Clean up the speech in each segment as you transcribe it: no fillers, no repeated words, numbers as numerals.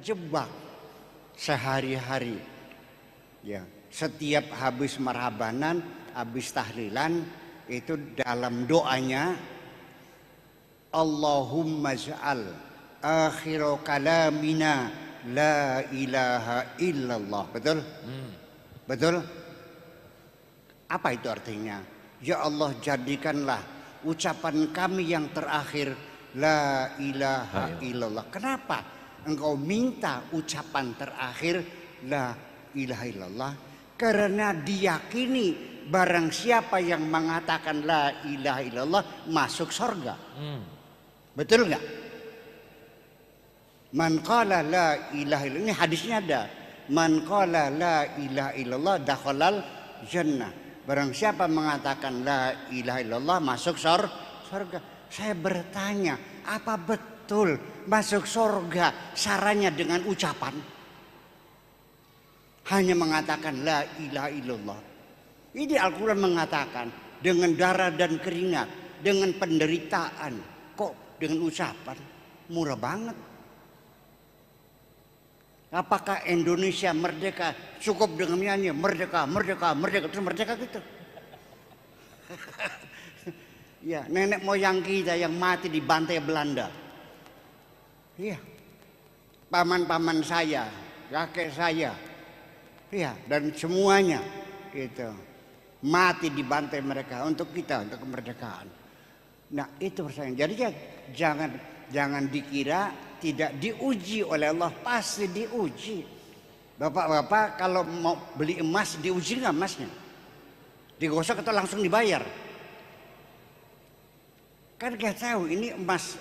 terjebak sehari-hari. Ya, setiap habis marhabanan, habis tahlilan itu dalam doanya Allahumma ja'al akhiru kalamina la ilaha illallah. Betul? Betul? Apa itu artinya? Ya Allah, jadikanlah ucapan kami yang terakhir la ilaha illallah. Kenapa engkau minta ucapan terakhir la ilaha illallah? Karena diyakini barang siapa yang mengatakan la ilaha illallah masuk surga. Betul nggak? Man qala la ilaha illallah, ini hadisnya ada. Man qala la ilaha illallah dakhalal jannah. Barang siapa mengatakan la ilaha illallah masuk surga. Saya bertanya, apa betul masuk surga syaratnya dengan ucapan? Hanya mengatakan la ilaha illallah. Ini Al-Quran mengatakan dengan darah dan keringat, dengan penderitaan, kok dengan ucapan? Murah banget. Apakah Indonesia merdeka cukup dengan nyanyi merdeka, merdeka, merdeka, terus merdeka gitu? Ya, nenek moyang kita yang mati dibantai Belanda. Iya. Paman-paman saya, kakek saya. Iya, dan semuanya gitu. Mati dibantai mereka untuk kita, untuk kemerdekaan. Nah, itu persoalan. Jadi ya, jangan dikira tidak diuji oleh Allah, pasti diuji. Bapak-bapak kalau mau beli emas diuji nggak emasnya? Digosok atau langsung dibayar? Kan nggak tahu ini emas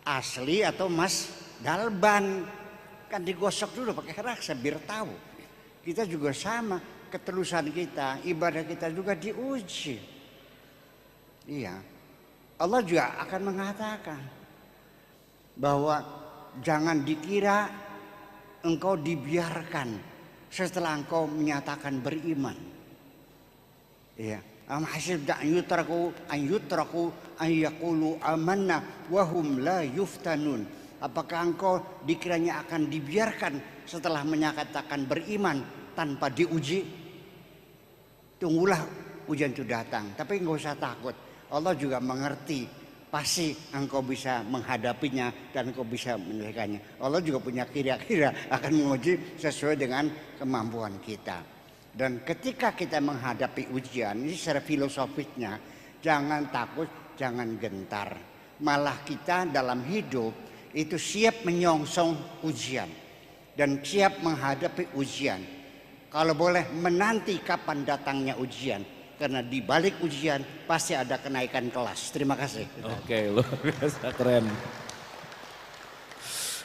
asli atau emas dalban. Kan digosok dulu pakai raksa biar tahu. Kita juga sama, ketulusan kita, ibadah kita juga diuji. Iya, Allah juga akan mengatakan bahwa jangan dikira engkau dibiarkan setelah engkau menyatakan beriman. Ya, am hasibta an yutraku an yaqulu amanna wa hum la yuftanun. Apakah engkau dikiranya akan dibiarkan setelah menyatakan beriman tanpa diuji? Tunggulah ujian itu datang, tapi enggak usah takut. Allah juga mengerti. Pasti engkau bisa menghadapinya dan engkau bisa menyelesaikannya. Allah juga punya kira-kira akan menguji sesuai dengan kemampuan kita. Dan ketika kita menghadapi ujian, ini secara filosofisnya, jangan takut, jangan gentar. Malah kita dalam hidup itu siap menyongsong ujian dan siap menghadapi ujian. Kalau boleh menanti kapan datangnya ujian. Karena di balik ujian pasti ada kenaikan kelas. Terima kasih. Oke, luar biasa keren.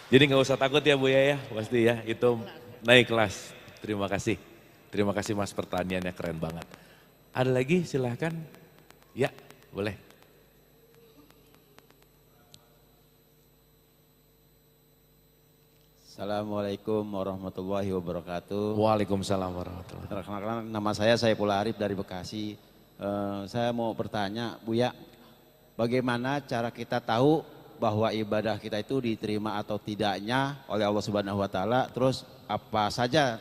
Jadi nggak usah takut ya Bu ya, pasti ya itu naik kelas. Terima kasih. Terima kasih Mas, pertanyaannya keren banget. Ada lagi silahkan. Ya boleh. Assalamualaikum warahmatullahi wabarakatuh. Waalaikumsalam warahmatullahi wabarakatuh. Perkenalkan, nama saya Saiful Arif dari Bekasi. Saya mau bertanya, Buya, bagaimana cara kita tahu bahwa ibadah kita itu diterima atau tidaknya oleh Allah Subhanahu Wa Taala? Terus apa saja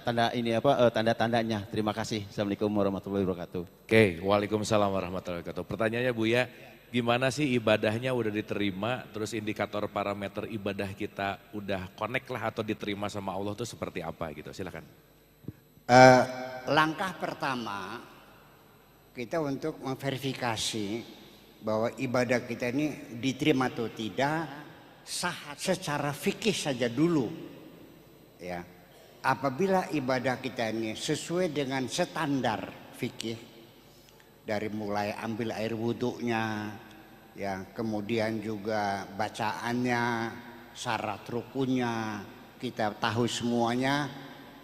tanda-tandanya? Terima kasih. Assalamualaikum warahmatullahi wabarakatuh. Oke, waalaikumsalam warahmatullahi wabarakatuh. Pertanyaannya Buya, gimana sih ibadahnya udah diterima, terus indikator parameter ibadah kita udah connect lah atau diterima sama Allah tuh seperti apa gitu, silakan. Langkah pertama kita untuk memverifikasi bahwa ibadah kita ini diterima atau tidak sah secara fikih saja dulu. Ya, apabila ibadah kita ini sesuai dengan standar fikih, dari mulai ambil air wudhunya, ya, kemudian juga bacaannya, syarat rukunnya, kita tahu semuanya,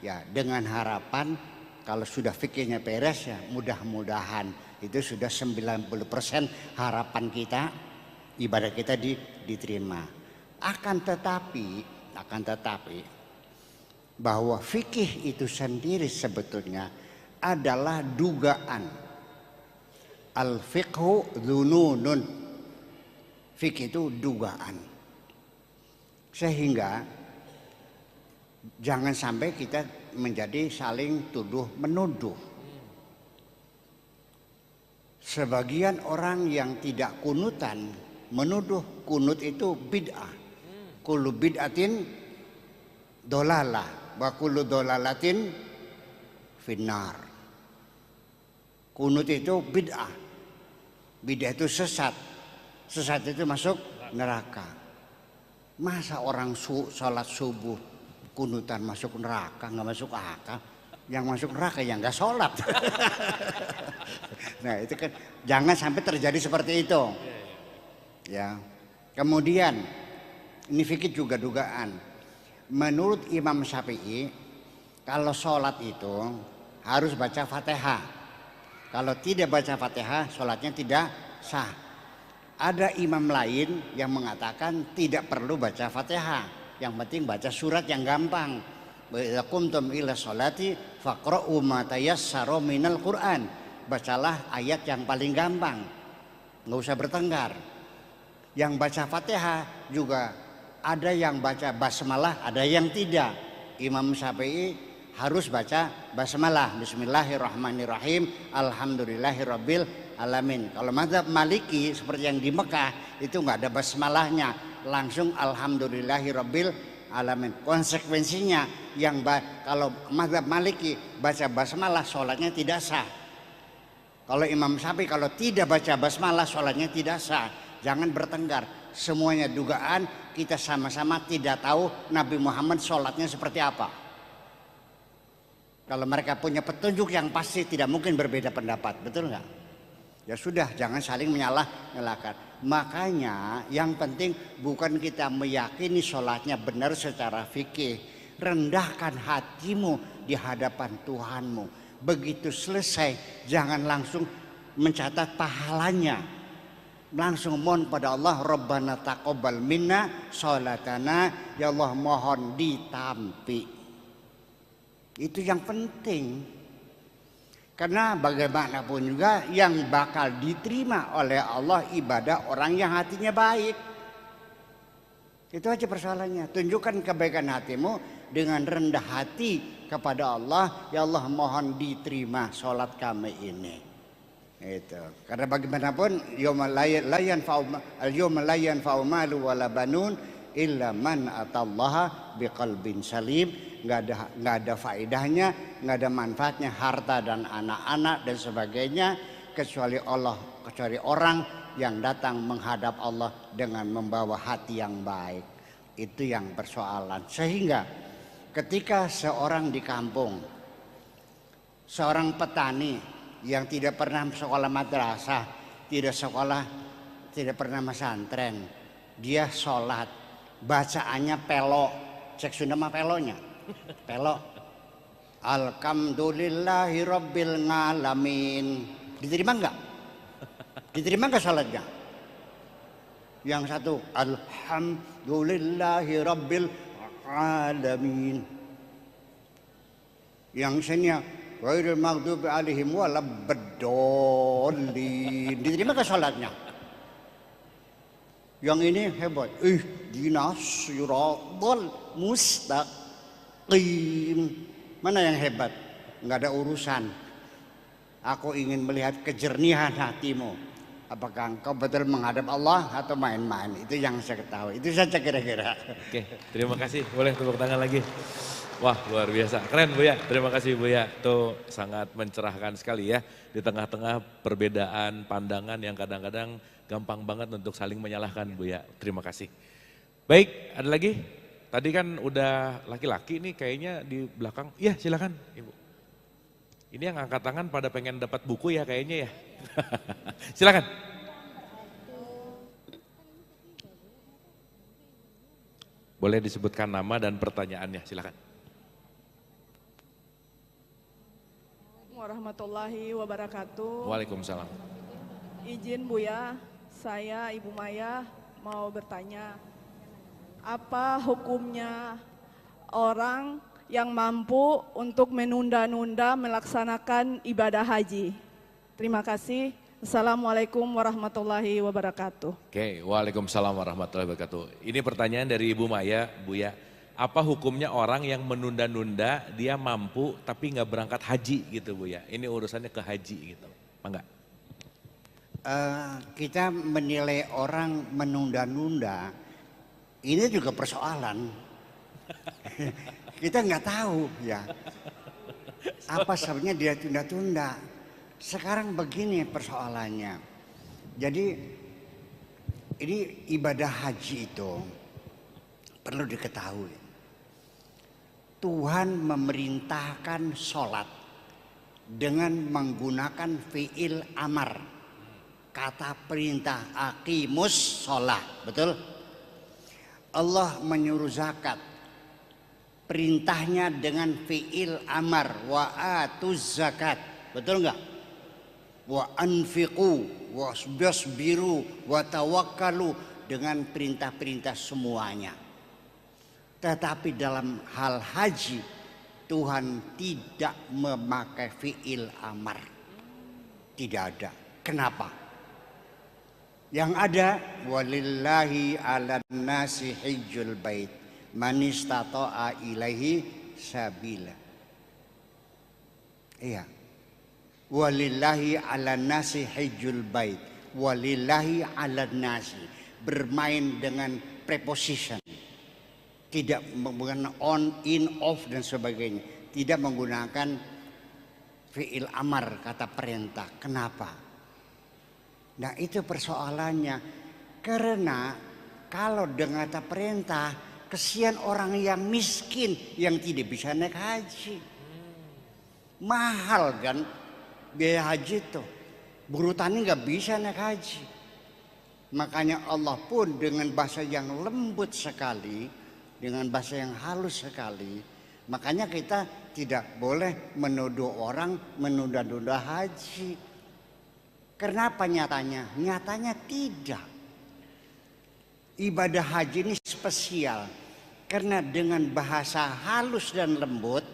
ya, dengan harapan kalau sudah fikirnya beres ya mudah-mudahan itu sudah 90% harapan kita ibadah kita diterima. Akan tetapi bahwa fikih itu sendiri sebetulnya adalah dugaan. Al-fiqhu dzununun. Fikih itu dugaan. Sehingga Jangan sampai kita menjadi saling tuduh menuduh. Sebagian orang yang tidak kunutan menuduh kunut itu bid'ah. Kullu bid'atin dolalah wa kullu dolalatin finnar. Kunut itu bid'ah. Bid'ah itu sesat. Sesat itu masuk neraka. Masa orang sholat subuh kunutan masuk neraka, nggak masuk akal. Yang masuk neraka yang nggak sholat. Nah itu kan jangan sampai terjadi seperti itu. Ya. Kemudian ini fikih juga dugaan. Menurut Imam Syafi'i, kalau sholat itu harus baca Fatihah. Kalau tidak baca Fatihah, sholatnya tidak sah. Ada imam lain yang mengatakan tidak perlu baca Fatihah. Yang penting baca surat yang gampang. Wa idza qumtum ila sholati faqra'u ma tayassara minal Qur'an. Bacalah ayat yang paling gampang. Enggak usah bertengkar. Yang baca Fatihah juga ada yang baca basmalah, ada yang tidak. Imam Syafi'i harus baca basmalah, bismillahirrahmanirrahim, alhamdulillahirabbil alamin. Kalau mazhab Maliki seperti yang di Mekah itu nggak ada basmalahnya, langsung alhamdulillahirabbil alamin. Konsekuensinya kalau mazhab Maliki baca basmalah sholatnya tidak sah. Kalau Imam Syafi'i kalau tidak baca basmalah sholatnya tidak sah. Jangan bertengkar. Semuanya dugaan, kita sama-sama tidak tahu Nabi Muhammad sholatnya seperti apa. Kalau mereka punya petunjuk yang pasti tidak mungkin berbeda pendapat, betul nggak? Ya sudah, jangan saling menyalahkan. Makanya yang penting bukan kita meyakini sholatnya benar secara fikih. Rendahkan hatimu di hadapan Tuhanmu. Begitu selesai, jangan langsung mencatat pahalanya. Langsung mohon pada Allah, Rabbana taqabbal minna sholatana, ya Allah mohon ditampi. Itu yang penting. Karena bagaimanapun juga yang bakal diterima oleh Allah ibadah orang yang hatinya baik. Itu aja persoalannya. Tunjukkan kebaikan hatimu dengan rendah hati kepada Allah. Ya Allah mohon diterima sholat kami ini. Itu. Karena bagaimanapun yawma la yanfa'u malu wala banun illa man atallaha biqalbin salim. Nggak ada faedahnya, nggak ada manfaatnya harta dan anak-anak dan sebagainya kecuali orang yang datang menghadap Allah dengan membawa hati yang baik. Itu yang persoalan. Sehingga ketika seorang di kampung, seorang petani yang tidak pernah sekolah madrasah, tidak pernah pesantren, dia sholat, bacaannya pelok, cek Sunda mah pelonya. Pelok. Alhamdulillahi rabbil ngalamin. Diterima enggak? Diterima enggak salatnya? Yang satu alhamdulillahi rabbil alamin. Yang seninya ghairil maghdubi alaihim waladdallin. Diterima enggak salatnya? Yang ini hebat. Ihdinas siratal mustaqim. Mana yang hebat? Nggak ada urusan. Aku ingin melihat kejernihan hatimu. Apakah engkau betul menghadap Allah atau main-main? Itu yang saya ketahui. Itu saja kira-kira. Oke, terima kasih. Boleh tepuk tangan lagi. Wah, luar biasa. Keren Buya. Terima kasih Buya. Itu sangat mencerahkan sekali ya. Di tengah-tengah perbedaan pandangan yang kadang-kadang gampang banget untuk saling menyalahkan Buya. Terima kasih. Baik, ada lagi? Tadi kan udah laki-laki nih kayaknya di belakang. Iya silakan Ibu. Ini yang angkat tangan pada pengen dapat buku ya kayaknya ya. Silakan. Boleh disebutkan nama dan pertanyaannya, silakan. Warahmatullahi wabarakatuh. Waalaikumsalam. Izin Buya, saya Ibu Maya mau bertanya. Apa hukumnya orang yang mampu untuk menunda-nunda melaksanakan ibadah haji? Terima kasih. Assalamualaikum warahmatullahi wabarakatuh. Oke, waalaikumsalam warahmatullahi wabarakatuh. Ini pertanyaan dari Ibu Maya, Buya. Apa hukumnya orang yang menunda-nunda dia mampu tapi nggak berangkat haji gitu Bu ya? Ini urusannya ke haji gitu, enggak? Kita menilai orang menunda-nunda, ini juga persoalan. Kita nggak tahu ya, apa sebabnya dia tunda-tunda. Sekarang begini persoalannya. Jadi ini ibadah haji itu perlu diketahui. Tuhan memerintahkan sholat dengan menggunakan fi'il amar. Kata perintah aqimus sholat, betul? Allah menyuruh zakat, perintahnya dengan fi'il amar, wa atuz zakat, betul enggak? Wa anfiqu, wa wasbiru, wa tawakkalu, dengan perintah-perintah semuanya. Tetapi dalam hal haji, Tuhan tidak memakai fi'il amar. Tidak ada. Kenapa? Yang ada, walillahi ala nasi hijjul bait man istata'a ilaihi sabila. Iya. Walillahi ala nasi hijjul bait. Walillahi ala nasi. Bermain dengan preposition. Tidak menggunakan on, in, off dan sebagainya. Tidak menggunakan fi'il amar, kata perintah. Kenapa? Nah itu persoalannya. Karena kalau dengan kata perintah, kesian orang yang miskin yang tidak bisa naik haji. Mahal kan biaya haji itu. Buruh tani nggak bisa naik haji. Makanya Allah pun dengan bahasa yang lembut sekali, dengan bahasa yang halus sekali, makanya kita tidak boleh menuduh orang menunda-nunda haji. Kenapa nyatanya? Nyatanya tidak. Ibadah haji ini spesial karena dengan bahasa halus dan lembut,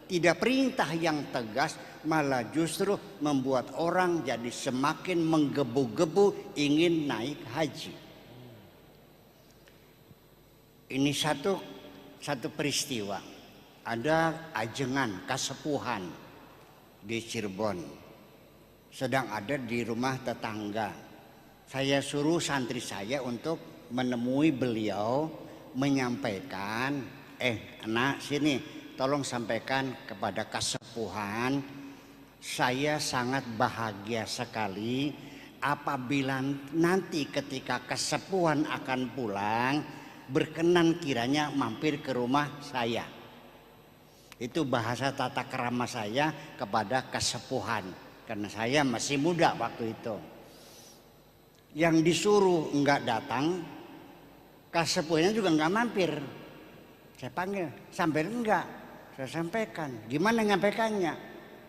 tidak perintah yang tegas, malah justru membuat orang jadi semakin menggebu-gebu ingin naik haji. Ini satu peristiwa. Ada ajengan kasepuhan di Cirebon. Sedang ada di rumah tetangga. Saya suruh santri saya untuk menemui beliau, menyampaikan, anak sini tolong sampaikan kepada kasepuhan, saya sangat bahagia sekali apabila nanti ketika kasepuhan akan pulang, berkenan kiranya mampir ke rumah saya. Itu bahasa tata krama saya kepada kasepuhan. Karena saya masih muda waktu itu. Yang disuruh enggak datang, kasepuhnya juga enggak mampir. Saya panggil, sampai enggak? Saya sampaikan. Gimana nyampaikannya?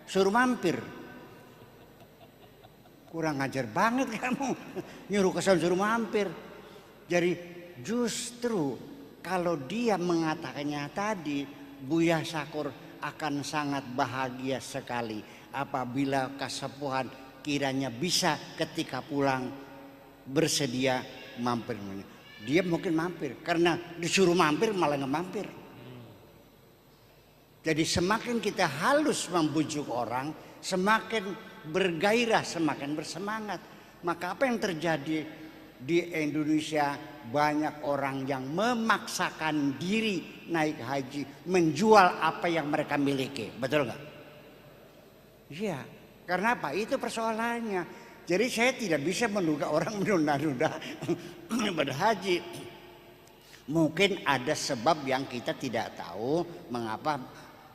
Suruh mampir. Kurang ajar banget kamu. Nyuruh kesan suruh mampir. Jadi justru kalau dia mengatakannya tadi, Buya Syakur akan sangat bahagia sekali apabila kasepuhan kiranya bisa ketika pulang bersedia mampir. Dia mungkin mampir karena disuruh mampir malah nggak mampir. Jadi semakin kita halus membujuk orang, semakin bergairah, semakin bersemangat. Maka apa yang terjadi di Indonesia, banyak orang yang memaksakan diri naik haji, menjual apa yang mereka miliki, betul nggak? Iya, karena apa? Itu persoalannya. Jadi saya tidak bisa menduga orang menunda-nunda ibadah haji. Mungkin ada sebab yang kita tidak tahu mengapa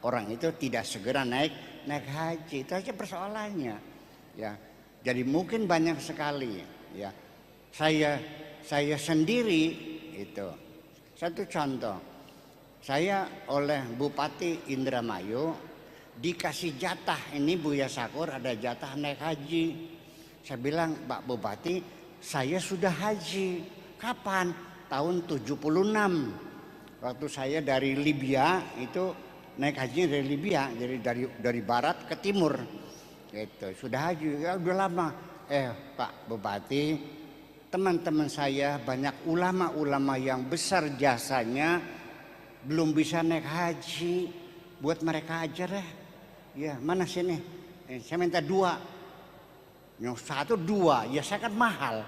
orang itu tidak segera naik haji. Itu aja persoalannya. Ya, jadi mungkin banyak sekali. Ya, saya sendiri itu satu contoh. Saya oleh Bupati Indramayu dikasih jatah, ini Buya Syakur ada jatah naik haji. Saya bilang, Pak Bupati, saya sudah haji. Kapan? Tahun 76. Waktu saya dari Libya itu naik hajinya dari Libya, jadi dari barat ke timur. Gitu. Sudah haji, ya udah lama. Pak Bupati, teman-teman saya banyak ulama-ulama yang besar jasanya belum bisa naik haji, buat mereka aja deh. Ya, mana sini? Saya minta 2. Yang 1 2, ya saya kan mahal.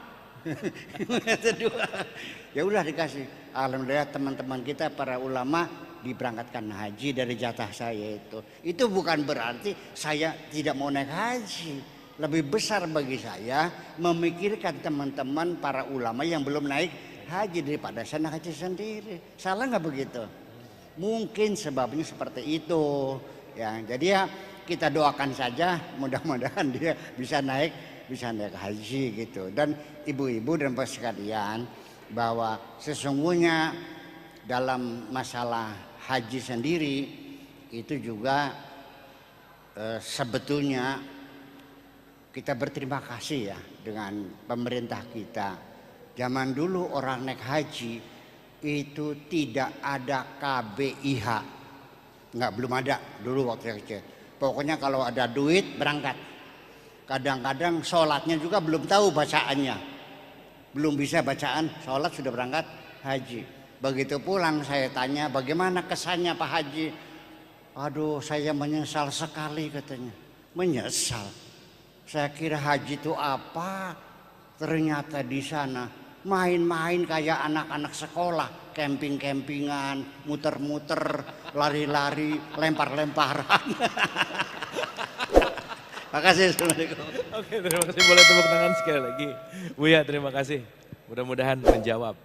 Minta 2. Ya udah dikasih. Alhamdulillah teman-teman kita para ulama diberangkatkan haji dari jatah saya itu. Itu bukan berarti saya tidak mau naik haji. Lebih besar bagi saya memikirkan teman-teman para ulama yang belum naik haji daripada saya naik haji sendiri. Salah nggak begitu? Mungkin sebabnya seperti itu. Ya, jadi ya kita doakan saja mudah-mudahan dia bisa naik haji gitu. Dan ibu-ibu dan bapak sekalian, bahwa sesungguhnya dalam masalah haji sendiri itu juga sebetulnya kita berterima kasih ya dengan pemerintah kita. Zaman dulu orang naik haji itu tidak ada KBIH, belum ada dulu waktu kecil. Pokoknya kalau ada duit berangkat. Kadang-kadang sholatnya juga belum tahu bacaannya, belum bisa bacaan sholat sudah berangkat haji. Begitu pulang saya tanya bagaimana kesannya Pak Haji. Aduh saya menyesal sekali katanya. Menyesal? Saya kira haji itu apa? Ternyata di sana main-main kayak anak-anak sekolah, camping-campingan, muter-muter, lari-lari, lempar-lemparan. Makasih. Assalamualaikum. Oke, terima kasih. Boleh tepuk tangan sekali lagi. Buya, terima kasih. Mudah-mudahan menjawab